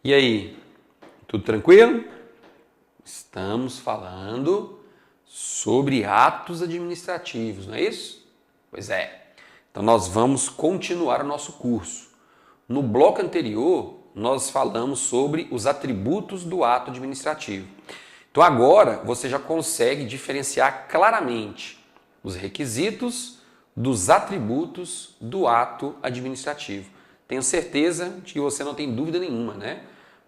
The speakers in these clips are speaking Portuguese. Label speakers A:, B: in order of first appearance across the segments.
A: E aí, tudo tranquilo? Estamos falando sobre atos administrativos, não é isso? Pois é. Então nós vamos continuar o nosso curso. No bloco anterior, nós falamos sobre os atributos do ato administrativo. Então agora você já consegue diferenciar claramente os requisitos dos atributos do ato administrativo. Tenho certeza de que você não tem dúvida nenhuma, né?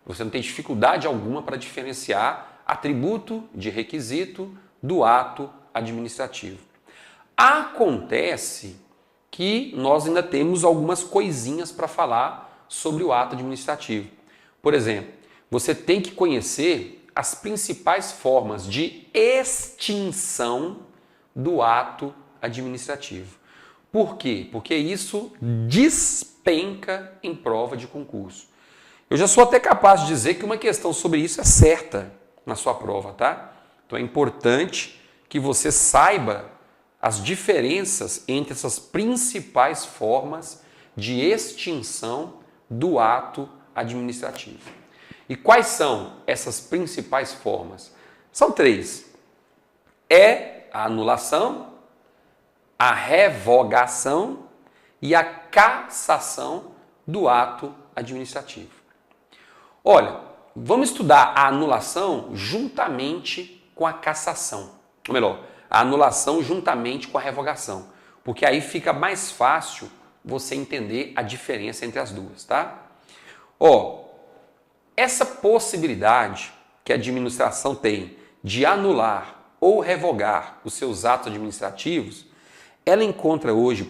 A: Você não tem dificuldade alguma para diferenciar atributo de requisito do ato administrativo. Acontece que nós ainda temos algumas coisinhas para falar sobre o ato administrativo. Por exemplo, você tem que conhecer as principais formas de extinção do ato administrativo. Por quê? Porque isso despenca em prova de concurso. Eu já sou até capaz de dizer que uma questão sobre isso é certa na sua prova, tá? Então é importante que você saiba as diferenças entre essas principais formas de extinção do ato administrativo. E quais são essas principais formas? São três. É a anulação, a revogação e a cassação do ato administrativo. Olha, vamos estudar a anulação juntamente com a cassação. Ou melhor, a anulação juntamente com a revogação. Porque aí fica mais fácil você entender a diferença entre as duas, tá? Essa possibilidade que a administração tem de anular ou revogar os seus atos administrativos, ela encontra hoje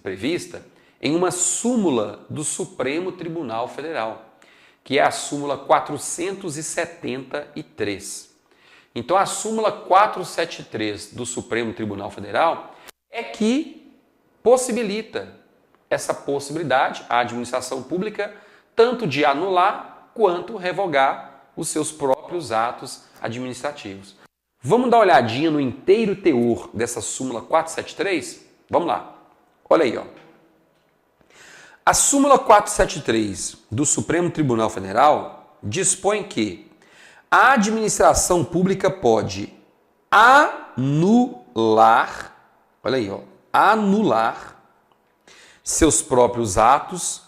A: prevista em uma súmula do Supremo Tribunal Federal, que é a súmula 473. Então, a súmula 473 do Supremo Tribunal Federal é que possibilita essa possibilidade à administração pública tanto de anular quanto revogar os seus próprios atos administrativos. Vamos dar uma olhadinha no inteiro teor dessa súmula 473? Vamos lá. Olha aí, ó. A súmula 473 do Supremo Tribunal Federal dispõe que a administração pública pode anular, olha aí, ó, anular seus próprios atos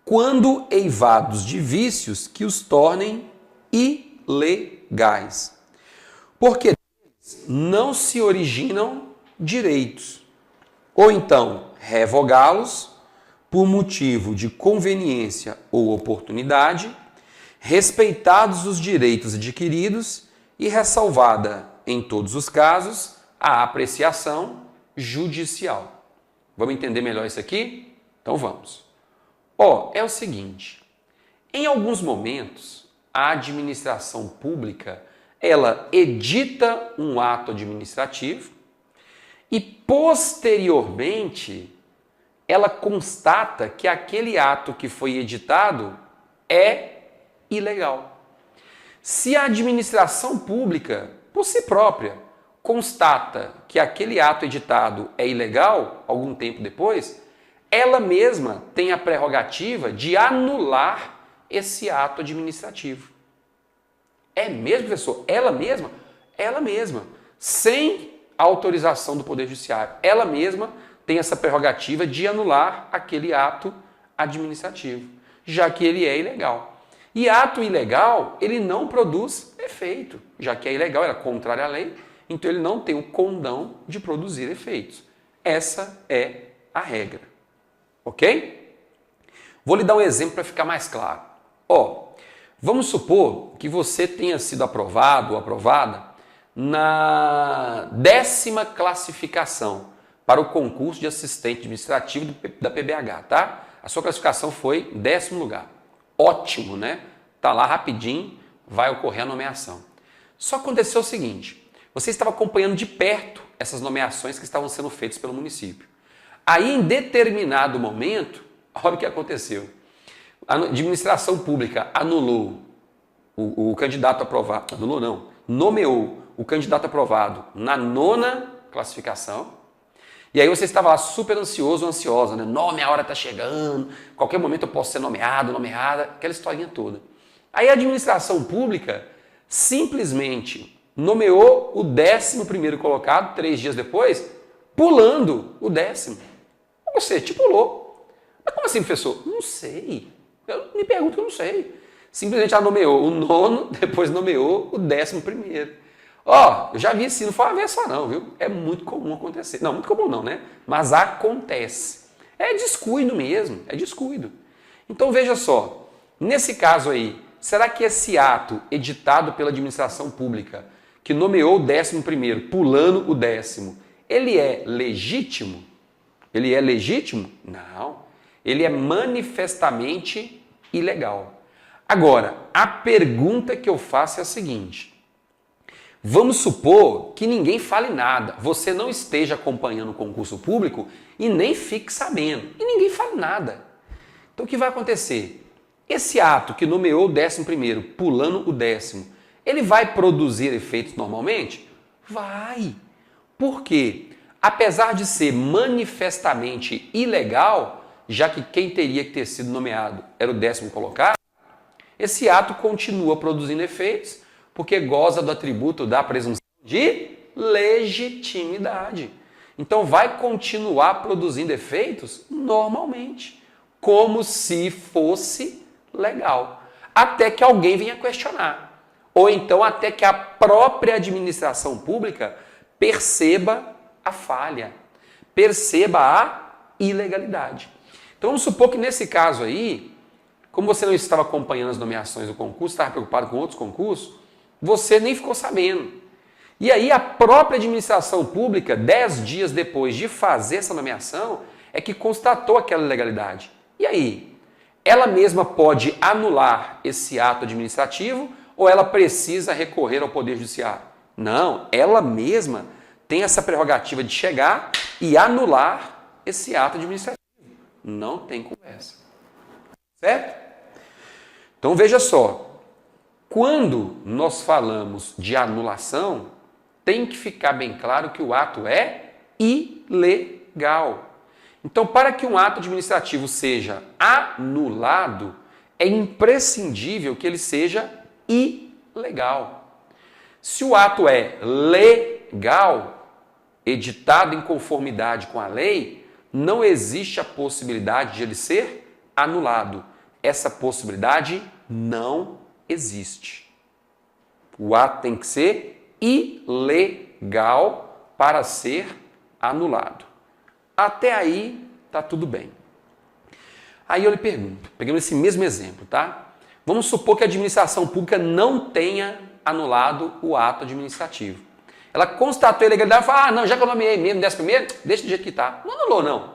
A: quando eivados de vícios que os tornem ilegais. Porque não se originam direitos. Ou então, revogá-los por motivo de conveniência ou oportunidade, respeitados os direitos adquiridos e ressalvada, em todos os casos, a apreciação judicial. Vamos entender melhor isso aqui? Então vamos. É o seguinte, em alguns momentos, a administração pública, ela edita um ato administrativo e, posteriormente, ela constata que aquele ato que foi editado é ilegal. Se a administração pública, por si própria, constata que aquele ato editado é ilegal, algum tempo depois, ela mesma tem a prerrogativa de anular esse ato administrativo. É mesmo, professor? Ela mesma? Ela mesma. Sem autorização do Poder Judiciário. Ela mesma tem essa prerrogativa de anular aquele ato administrativo, já que ele é ilegal. E ato ilegal, ele não produz efeito, já que é ilegal, era contrário à lei, então ele não tem o condão de produzir efeitos. Essa é a regra. Ok? Vou lhe dar um exemplo para ficar mais claro. Vamos supor que você tenha sido aprovado ou aprovada na 10ª classificação para o concurso de assistente administrativo da PBH, tá? A sua classificação foi 10º lugar. Ótimo, né? Tá lá rapidinho, vai ocorrer a nomeação. Só aconteceu o seguinte, você estava acompanhando de perto essas nomeações que estavam sendo feitas pelo município. Aí, em determinado momento, olha o que aconteceu. A administração pública anulou o candidato aprovado, anulou não, nomeou o candidato aprovado na 9ª classificação. E aí você estava lá super ansioso ou ansiosa, né? Minha hora está chegando, qualquer momento eu posso ser nomeado, nomeada, aquela historinha toda. Aí a administração pública simplesmente nomeou o 11º colocado 3 dias depois, pulando o 10º. Você te pulou. Mas como assim, professor? Não sei. Eu me pergunto que eu não sei. Simplesmente ela nomeou o 9º, depois nomeou o 11º. Ó, eu já vi assim, não foi uma vez só não, viu? É muito comum acontecer. Não, muito comum não, né? Mas acontece. É descuido mesmo, é descuido. Então veja só, nesse caso aí, será que esse ato editado pela administração pública, que nomeou o 11º, pulando o 10º, ele é legítimo? Ele é legítimo? Não. Ele é manifestamente ilegal. Agora, a pergunta que eu faço é a seguinte. Vamos supor que ninguém fale nada, você não esteja acompanhando o concurso público e nem fique sabendo, e ninguém fale nada. Então o que vai acontecer? Esse ato que nomeou o 11º, pulando o 10º, ele vai produzir efeitos normalmente? Vai. Por quê? Apesar de ser manifestamente ilegal, já que quem teria que ter sido nomeado era o 10º colocado, esse ato continua produzindo efeitos porque goza do atributo da presunção de legitimidade. Então vai continuar produzindo efeitos normalmente, como se fosse legal, até que alguém venha questionar, ou então até que a própria administração pública perceba a falha, perceba a ilegalidade. Então vamos supor que nesse caso aí, como você não estava acompanhando as nomeações do concurso, estava preocupado com outros concursos, você nem ficou sabendo. E aí a própria administração pública, 10 dias depois de fazer essa nomeação, é que constatou aquela ilegalidade. E aí? Ela mesma pode anular esse ato administrativo ou ela precisa recorrer ao Poder Judiciário? Não, ela mesma tem essa prerrogativa de chegar e anular esse ato administrativo. Não tem conversa. Certo? Então veja só. Quando nós falamos de anulação, tem que ficar bem claro que o ato é ilegal. Então, para que um ato administrativo seja anulado, é imprescindível que ele seja ilegal. Se o ato é legal, editado em conformidade com a lei, não existe a possibilidade de ele ser anulado. Essa possibilidade não existe. O ato tem que ser ilegal para ser anulado. Até aí tá tudo bem. Aí eu lhe pergunto, pegamos esse mesmo exemplo, tá? Vamos supor que a administração pública não tenha anulado o ato administrativo. Ela constatou a ilegalidade e falou, não, já que eu nomeei mesmo 11º, deixa do jeito que tá. Não anulou, não.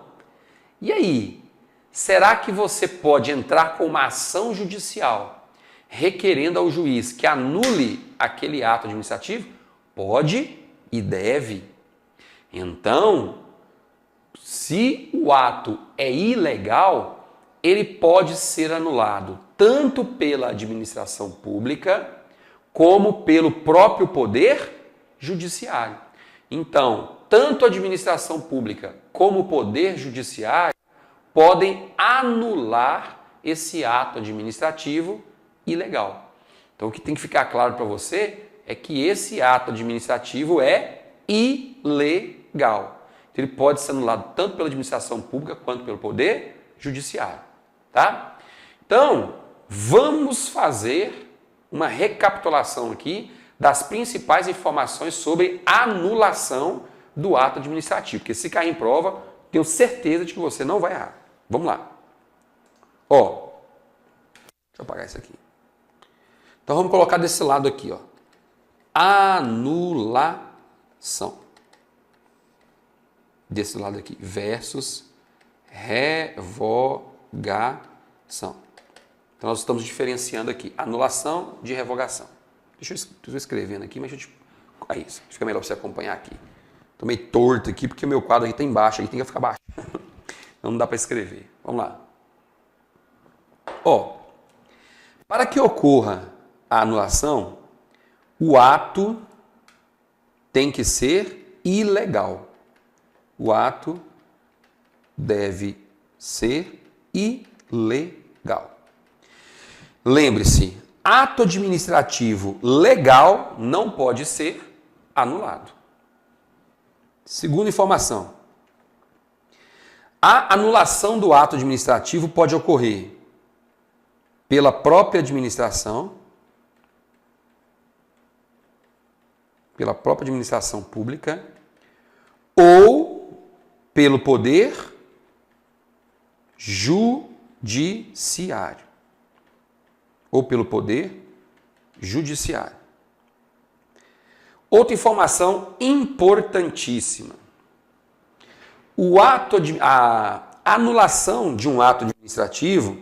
A: E aí? Será que você pode entrar com uma ação judicial requerendo ao juiz que anule aquele ato administrativo? Pode e deve. Então, se o ato é ilegal, ele pode ser anulado tanto pela administração pública como pelo próprio poder judiciário. Então, tanto a administração pública como o poder judiciário podem anular esse ato administrativo ilegal. Então, o que tem que ficar claro para você é que esse ato administrativo é ilegal. Então, ele pode ser anulado tanto pela administração pública quanto pelo poder judiciário. Tá? Então, vamos fazer uma recapitulação aqui das principais informações sobre anulação do ato administrativo. Porque se cair em prova, tenho certeza de que você não vai errar. Vamos lá. Ó, deixa eu apagar isso aqui. Então vamos colocar desse lado aqui, ó. Anulação. Desse lado aqui, versus revogação. Então nós estamos diferenciando aqui anulação de revogação. Deixa eu escrevendo aqui, mas aí, fica melhor para você acompanhar aqui. Estou meio torto aqui porque o meu quadro aqui está embaixo, aqui tem que ficar baixo. Não dá para escrever. Vamos lá. Ó, para que ocorra a anulação, o ato tem que ser ilegal. O ato deve ser ilegal. Lembre-se, ato administrativo legal não pode ser anulado. Segunda informação. A anulação do ato administrativo pode ocorrer pela própria administração, pela própria administração pública, ou pelo poder judiciário. Ou pelo poder judiciário. Outra informação importantíssima. A anulação de um ato administrativo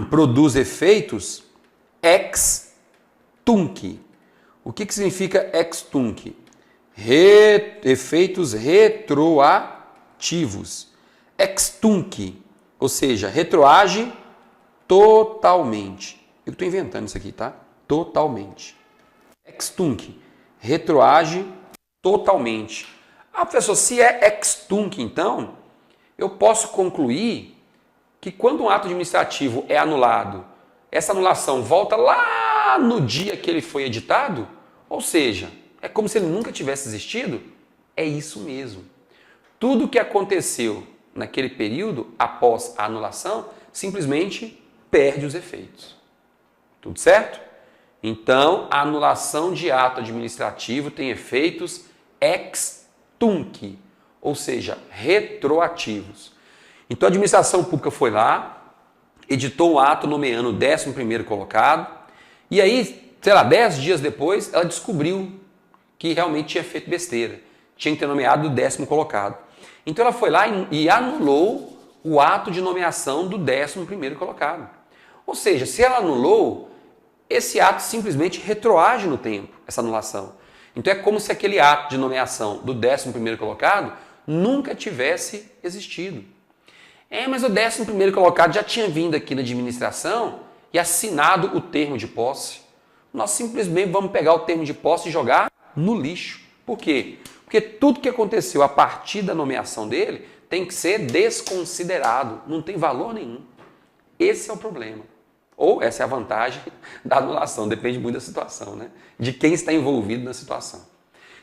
A: produz efeitos ex tunc. O que significa ex tunc? Efeitos retroativos. Ex tunc, ou seja, retroage totalmente. Eu estou inventando isso aqui, tá? Totalmente. Ex tunc, retroage totalmente. Ah, professor, se é ex tunc, então, eu posso concluir que quando um ato administrativo é anulado, essa anulação volta lá no dia que ele foi editado? Ou seja, é como se ele nunca tivesse existido? É isso mesmo. Tudo que aconteceu naquele período, após a anulação, simplesmente perde os efeitos. Tudo certo? Então, a anulação de ato administrativo tem efeitos ex tunc, ou seja, retroativos. Então, a administração pública foi lá, editou um ato nomeando o 11º colocado, e aí, sei lá, 10 dias depois, ela descobriu que realmente tinha feito besteira. Tinha que ter nomeado o 10º colocado. Então, ela foi lá e anulou o ato de nomeação do 11º colocado. Ou seja, se ela anulou, esse ato simplesmente retroage no tempo, essa anulação. Então é como se aquele ato de nomeação do 11º colocado nunca tivesse existido. Mas o 11º colocado já tinha vindo aqui na administração e assinado o termo de posse. Nós simplesmente vamos pegar o termo de posse e jogar no lixo. Por quê? Porque tudo que aconteceu a partir da nomeação dele tem que ser desconsiderado, não tem valor nenhum. Esse é o problema. Ou essa é a vantagem da anulação, depende muito da situação, né? De quem está envolvido na situação.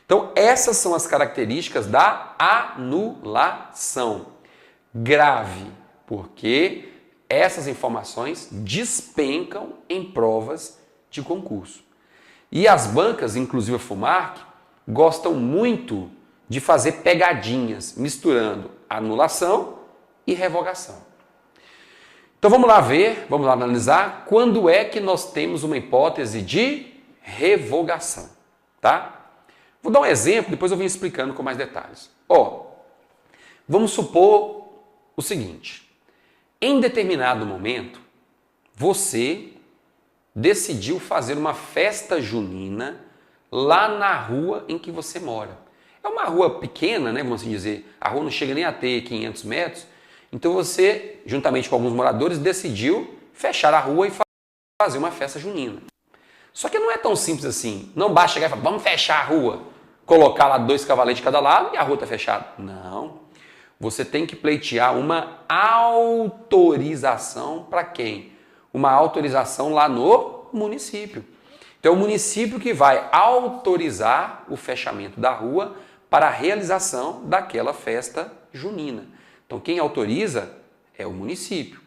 A: Então, essas são as características da anulação. Grave, porque essas informações despencam em provas de concurso. E as bancas, inclusive a FUMARC, gostam muito de fazer pegadinhas, misturando anulação e revogação. Então vamos lá ver, vamos lá analisar quando é que nós temos uma hipótese de revogação, tá? Vou dar um exemplo, depois eu venho explicando com mais detalhes. Vamos supor o seguinte: em determinado momento, você decidiu fazer uma festa junina lá na rua em que você mora. É uma rua pequena, né, vamos assim dizer, a rua não chega nem a ter 500 metros, então você, juntamente com alguns moradores, decidiu fechar a rua e fazer uma festa junina. Só que não é tão simples assim. Não basta chegar e falar, vamos fechar a rua, colocar lá 2 cavaletes de cada lado e a rua está fechada. Não. Você tem que pleitear uma autorização para quem? Uma autorização lá no município. Então é o município que vai autorizar o fechamento da rua para a realização daquela festa junina. Então quem autoriza é o município.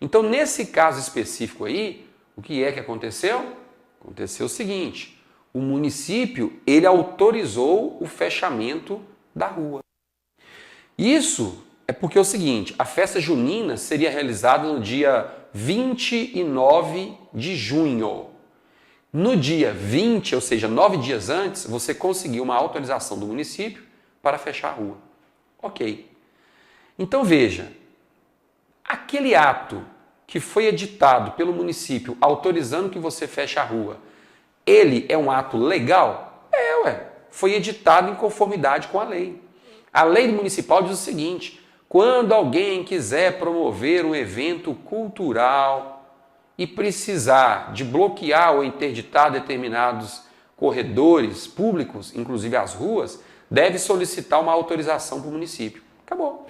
A: Então nesse caso específico aí, o que é que aconteceu? Aconteceu o seguinte: o município ele autorizou o fechamento da rua. Isso é porque é o seguinte: a festa junina seria realizada no dia 29 de junho. No dia 20, ou seja, 9 dias antes, você conseguiu uma autorização do município para fechar a rua. Ok. Então veja, aquele ato que foi editado pelo município autorizando que você feche a rua, ele é um ato legal? Foi editado em conformidade com a lei. A lei municipal diz o seguinte: quando alguém quiser promover um evento cultural e precisar de bloquear ou interditar determinados corredores públicos, inclusive as ruas, deve solicitar uma autorização para o município. Acabou.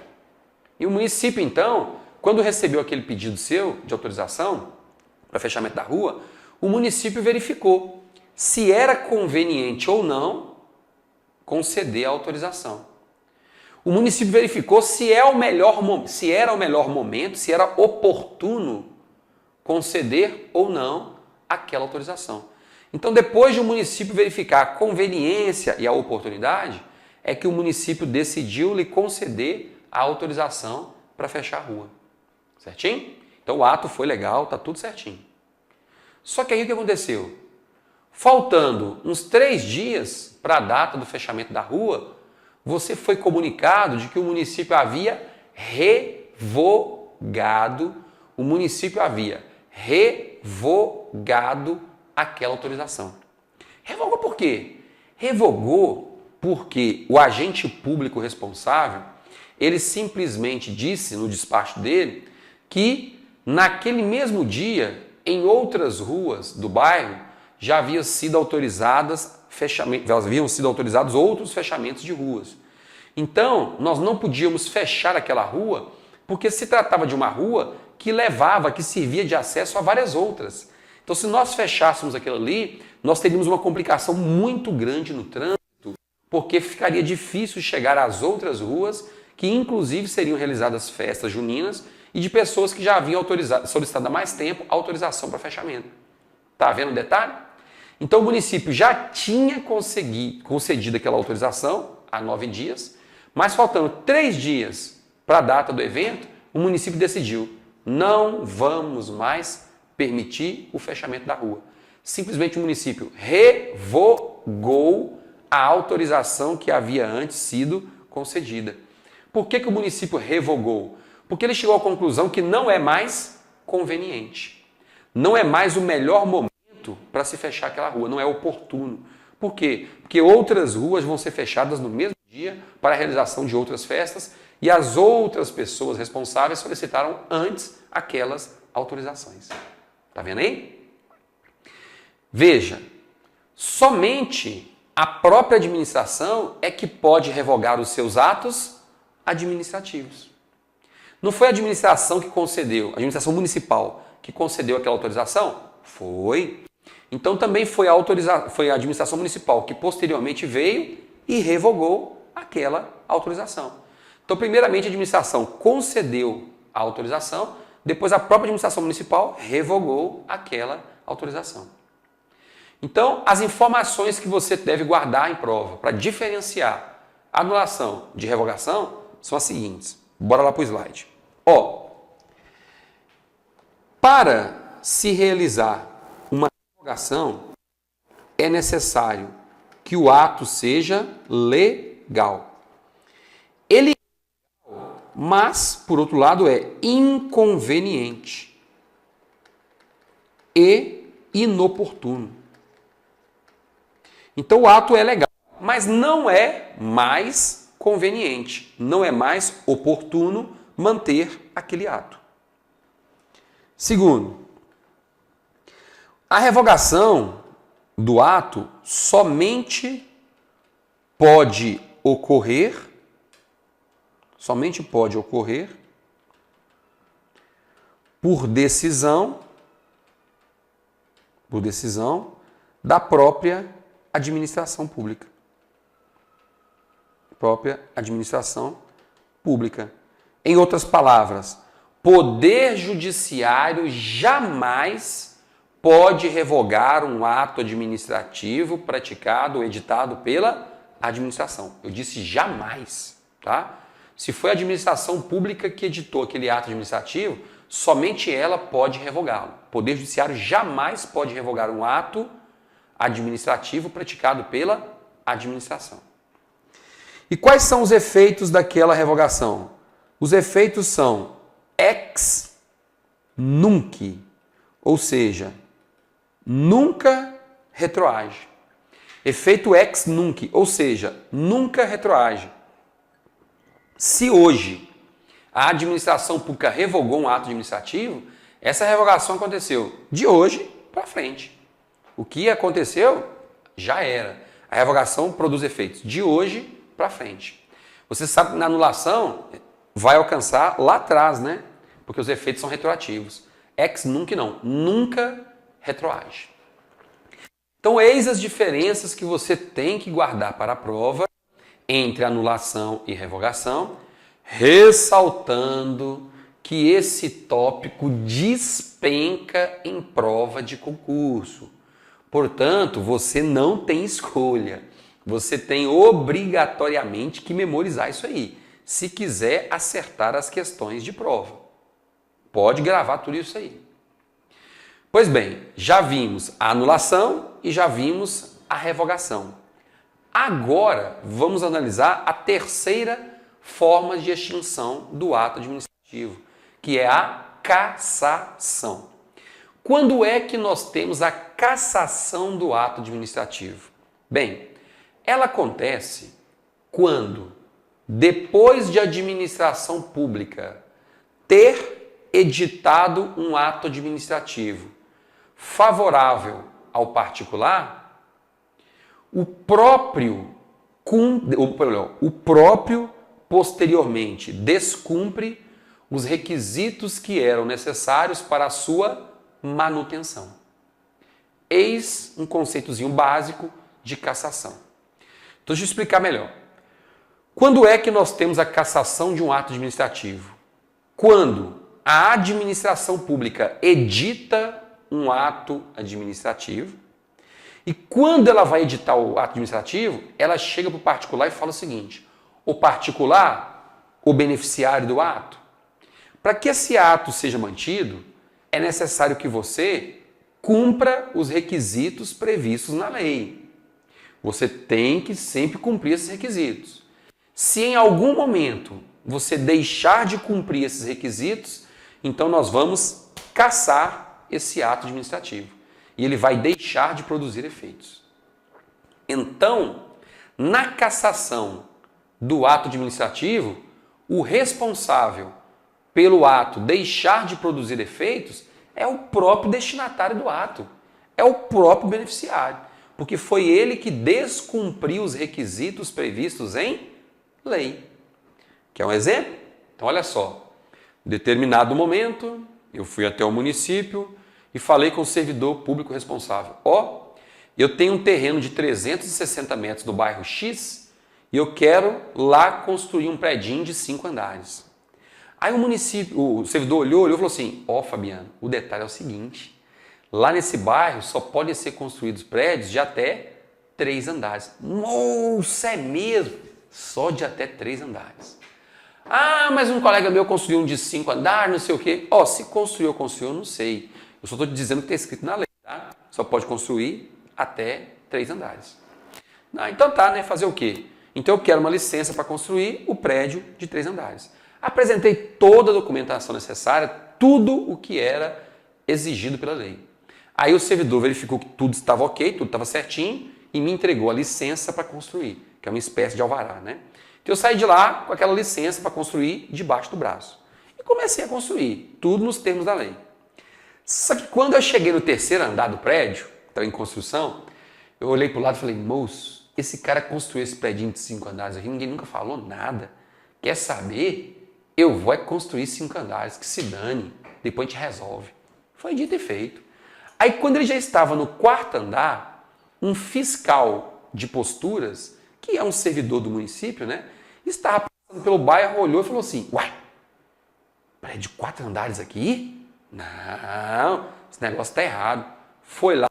A: E o município, então, quando recebeu aquele pedido seu de autorização para fechamento da rua, o município verificou se era conveniente ou não conceder a autorização. O município verificou se era o melhor momento, se era oportuno conceder ou não aquela autorização. Então, depois de o município verificar a conveniência e a oportunidade, é que o município decidiu lhe conceder a autorização para fechar a rua. Certinho? Então, o ato foi legal, tá tudo certinho. Só que aí o que aconteceu? Faltando uns 3 dias para a data do fechamento da rua, você foi comunicado de que o município havia revogado aquela autorização. Revogou por quê? Revogou porque o agente público responsável, ele simplesmente disse no despacho dele que naquele mesmo dia, em outras ruas do bairro, já haviam sido autorizados outros fechamentos de ruas. Então, nós não podíamos fechar aquela rua porque se tratava de uma rua que servia de acesso a várias outras. Então, se nós fechássemos aquilo ali, nós teríamos uma complicação muito grande no trânsito, porque ficaria difícil chegar às outras ruas, que inclusive seriam realizadas festas juninas e de pessoas que já haviam solicitado há mais tempo a autorização para fechamento. Tá vendo o detalhe? Então, o município já tinha concedido aquela autorização há 9 dias, mas faltando 3 dias para a data do evento, o município decidiu: não vamos mais permitir o fechamento da rua. Simplesmente o município revogou a autorização que havia antes sido concedida. Por que o município revogou? Porque ele chegou à conclusão que não é mais conveniente. Não é mais o melhor momento para se fechar aquela rua, não é oportuno. Por quê? Porque outras ruas vão ser fechadas no mesmo dia para a realização de outras festas e as outras pessoas responsáveis solicitaram antes aquelas autorizações. Tá vendo aí? Veja, somente a própria administração é que pode revogar os seus atos administrativos. Não foi a administração que concedeu, a administração municipal que concedeu aquela autorização? Foi. Então também foi a administração municipal que posteriormente veio e revogou aquela autorização. Então, primeiramente, a administração concedeu a autorização, depois a própria administração municipal revogou aquela autorização. Então, as informações que você deve guardar em prova para diferenciar anulação de revogação são as seguintes. Bora lá para o slide. Para se realizar uma revogação, é necessário que o ato seja legal. Ele é legal, mas, por outro lado, é inconveniente e inoportuno. Então, o ato é legal, mas não é mais conveniente, não é mais oportuno manter aquele ato. Segundo, a revogação do ato somente pode ocorrer por decisão da própria administração pública. Em outras palavras, Poder Judiciário jamais pode revogar um ato administrativo praticado ou editado pela administração. Eu disse jamais, tá? Se foi a administração pública que editou aquele ato administrativo, somente ela pode revogá-lo. Poder Judiciário jamais pode revogar um ato administrativo praticado pela administração. E quais são os efeitos daquela revogação? Os efeitos são ex nunc, ou seja, nunca retroage. Efeito ex nunc, ou seja, nunca retroage. Se hoje a administração pública revogou um ato administrativo, essa revogação aconteceu de hoje para frente. O que aconteceu já era. A revogação produz efeitos de hoje para frente. Você sabe que na anulação vai alcançar lá atrás, né? Porque os efeitos são retroativos. Ex nunc não, nunca retroage. Então, eis as diferenças que você tem que guardar para a prova entre anulação e revogação, ressaltando que esse tópico despenca em prova de concurso. Portanto, você não tem escolha. Você tem obrigatoriamente que memorizar isso aí, se quiser acertar as questões de prova. Pode gravar tudo isso aí. Pois bem, já vimos a anulação e já vimos a revogação. Agora, vamos analisar a terceira forma de extinção do ato administrativo, que é a cassação. Quando é que nós temos a cassação do ato administrativo? Bem, ela acontece quando, depois de a administração pública ter editado um ato administrativo favorável ao particular, o próprio posteriormente descumpre os requisitos que eram necessários para a sua manutenção. Eis um conceitozinho básico de cassação. Então, deixa eu explicar melhor. Quando é que nós temos a cassação de um ato administrativo? Quando a administração pública edita um ato administrativo e quando ela vai editar o ato administrativo, ela chega para o particular e fala o seguinte: o particular, o beneficiário do ato, para que esse ato seja mantido, é necessário que você cumpra os requisitos previstos na lei. Você tem que sempre cumprir esses requisitos. Se em algum momento você deixar de cumprir esses requisitos, então nós vamos cassar esse ato administrativo e ele vai deixar de produzir efeitos. Então, na cassação do ato administrativo, o responsável pelo ato deixar de produzir efeitos é o próprio destinatário do ato, é o próprio beneficiário, porque foi ele que descumpriu os requisitos previstos em lei. Quer um exemplo? Então, olha só. Em determinado momento, eu fui até o município e falei com o servidor público responsável. Eu tenho um terreno de 360 metros no bairro X e eu quero lá construir um predinho de 5 andares. Aí o servidor olhou e falou assim: Fabiano, o detalhe é o seguinte, lá nesse bairro só podem ser construídos prédios de até 3 andares. Nossa, é mesmo? Só de até 3 andares. Mas um colega meu construiu um de 5 andares, não sei o quê. Se construiu ou construiu, eu não sei. Eu só estou te dizendo que está escrito na lei, tá? Só pode construir até 3 andares. Então tá, né? Fazer o quê? Então eu quero uma licença para construir o prédio de 3 andares. Apresentei toda a documentação necessária, tudo o que era exigido pela lei. Aí o servidor verificou que tudo estava ok, tudo estava certinho e me entregou a licença para construir, que é uma espécie de alvará, né? Então eu saí de lá com aquela licença para construir debaixo do braço. E comecei a construir, tudo nos termos da lei. Só que quando eu cheguei no 3º andar do prédio, que estava em construção, eu olhei para o lado e falei: moço, esse cara construiu esse prédio de 5 andares aqui, ninguém nunca falou nada. Quer saber? Eu vou construir 5 andares, que se dane, depois a gente resolve. Foi dito e feito. Aí quando ele já estava no 4º andar, um fiscal de posturas, que é um servidor do município, né, estava passando pelo bairro, olhou e falou assim: uai, prédio de 4 andares aqui? Não, esse negócio está errado. Foi lá,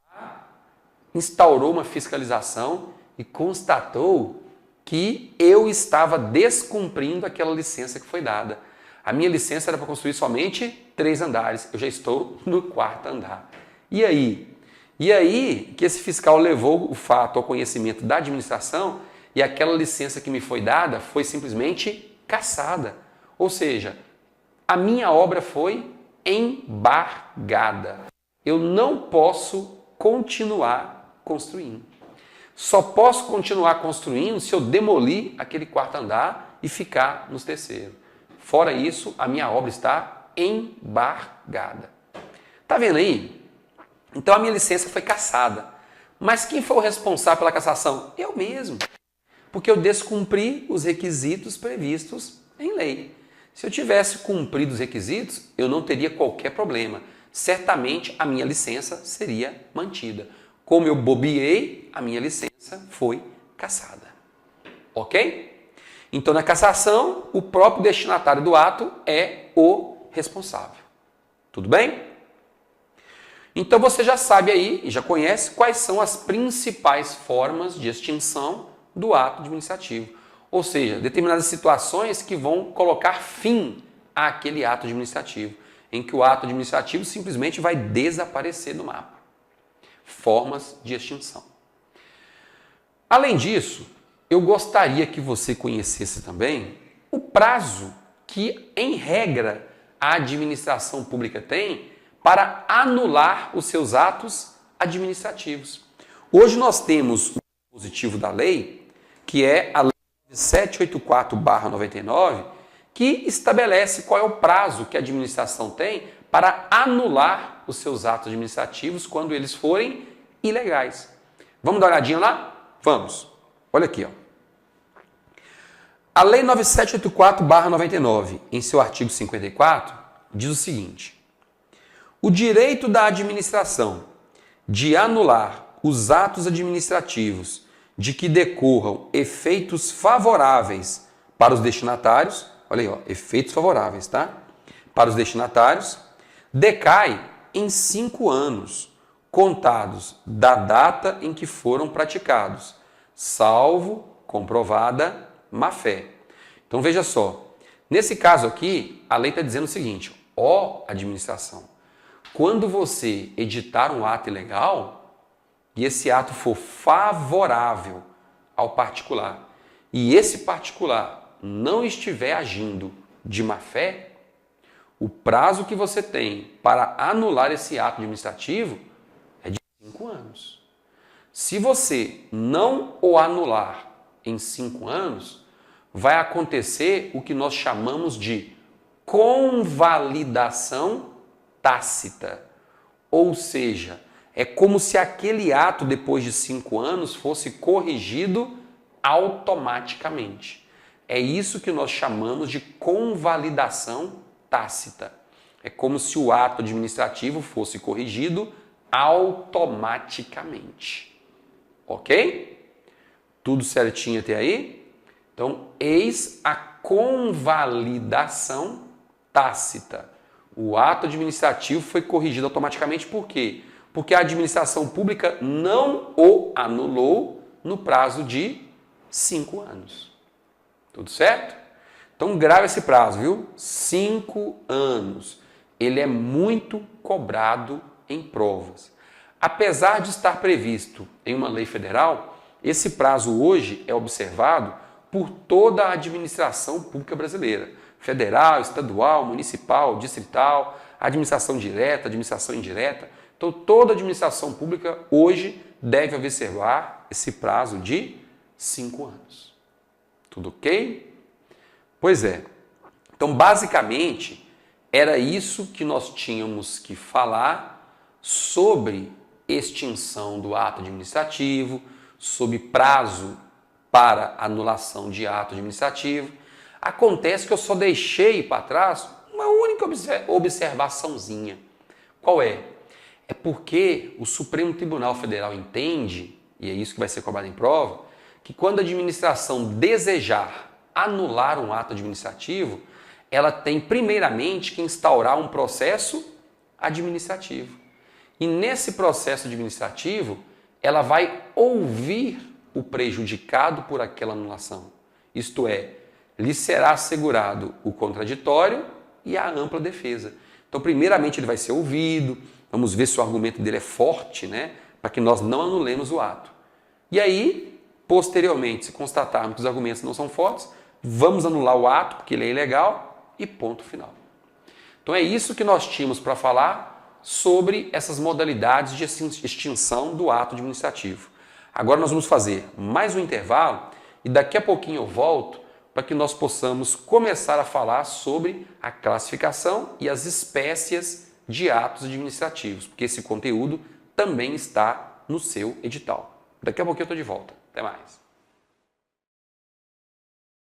A: instaurou uma fiscalização e constatou que eu estava descumprindo aquela licença que foi dada. A minha licença era para construir somente 3 andares. Eu já estou no 4º andar. E aí? E aí que esse fiscal levou o fato ao conhecimento da administração e aquela licença que me foi dada foi simplesmente cassada. Ou seja, a minha obra foi embargada. Eu não posso continuar construindo. Só posso continuar construindo se eu demolir aquele 4º andar e ficar nos 3º. Fora isso, a minha obra está embargada. Tá vendo aí? Então a minha licença foi cassada. Mas quem foi o responsável pela cassação? Eu mesmo. Porque eu descumpri os requisitos previstos em lei. Se eu tivesse cumprido os requisitos, eu não teria qualquer problema. Certamente a minha licença seria mantida. Como eu bobeei, a minha licença foi cassada. Ok? Então, na cassação, o próprio destinatário do ato é o responsável. Tudo bem? Então, você já sabe aí, e já conhece, quais são as principais formas de extinção do ato administrativo. Ou seja, determinadas situações que vão colocar fim àquele ato administrativo, em que o ato administrativo simplesmente vai desaparecer do mapa. Formas de extinção. Além disso, eu gostaria que você conhecesse também o prazo que, em regra, a administração pública tem para anular os seus atos administrativos. Hoje nós temos o dispositivo da lei, que é a Lei 784/99, que estabelece qual é o prazo que a administração tem para anular os seus atos administrativos quando eles forem ilegais. Vamos dar uma olhadinha lá? Vamos. Olha aqui, ó. A Lei 9784/99, em seu artigo 54, diz o seguinte: o direito da administração de anular os atos administrativos de que decorram efeitos favoráveis para os destinatários, olha aí, ó, efeitos favoráveis, tá? Para os destinatários, decai em 5 anos, contados da data em que foram praticados, salvo comprovada má-fé. Então veja só, nesse caso aqui, a lei está dizendo o seguinte: ó administração, quando você editar um ato ilegal e esse ato for favorável ao particular e esse particular não estiver agindo de má-fé, o prazo que você tem para anular esse ato administrativo é de 5 anos. Se você não o anular em 5 anos, vai acontecer o que nós chamamos de convalidação tácita. Ou seja, é como se aquele ato, depois de 5 anos, fosse corrigido automaticamente. É isso que nós chamamos de convalidação tácita. É como se o ato administrativo fosse corrigido automaticamente. Ok? Tudo certinho até aí? Então, eis a convalidação tácita. O ato administrativo foi corrigido automaticamente por quê? Porque a administração pública não o anulou no prazo de 5 anos. Tudo certo? Então, grave esse prazo, viu? 5 anos. Ele é muito cobrado em provas. Apesar de estar previsto em uma lei federal, esse prazo hoje é observado por toda a administração pública brasileira. Federal, estadual, municipal, distrital, administração direta, administração indireta. Então, toda a administração pública hoje deve observar esse prazo de 5 anos. Tudo ok? Pois é. Então, basicamente, era isso que nós tínhamos que falar sobre extinção do ato administrativo, sobre prazo para anulação de ato administrativo. Acontece que eu só deixei para trás uma única observaçãozinha. Qual é? É porque o Supremo Tribunal Federal entende, e é isso que vai ser cobrado em prova, que quando a administração desejar anular um ato administrativo, ela tem primeiramente que instaurar um processo administrativo. E nesse processo administrativo, ela vai ouvir o prejudicado por aquela anulação. Isto é, lhe será assegurado o contraditório e a ampla defesa. Então, primeiramente, ele vai ser ouvido, vamos ver se o argumento dele é forte, né, para que nós não anulemos o ato. E aí, posteriormente, se constatarmos que os argumentos não são fortes, vamos anular o ato, porque ele é ilegal, e ponto final. Então, é isso que nós tínhamos para falar sobre essas modalidades de extinção do ato administrativo. Agora nós vamos fazer mais um intervalo e daqui a pouquinho eu volto para que nós possamos começar a falar sobre a classificação e as espécies de atos administrativos, porque esse conteúdo também está no seu edital. Daqui a pouquinho eu estou de volta. Até mais.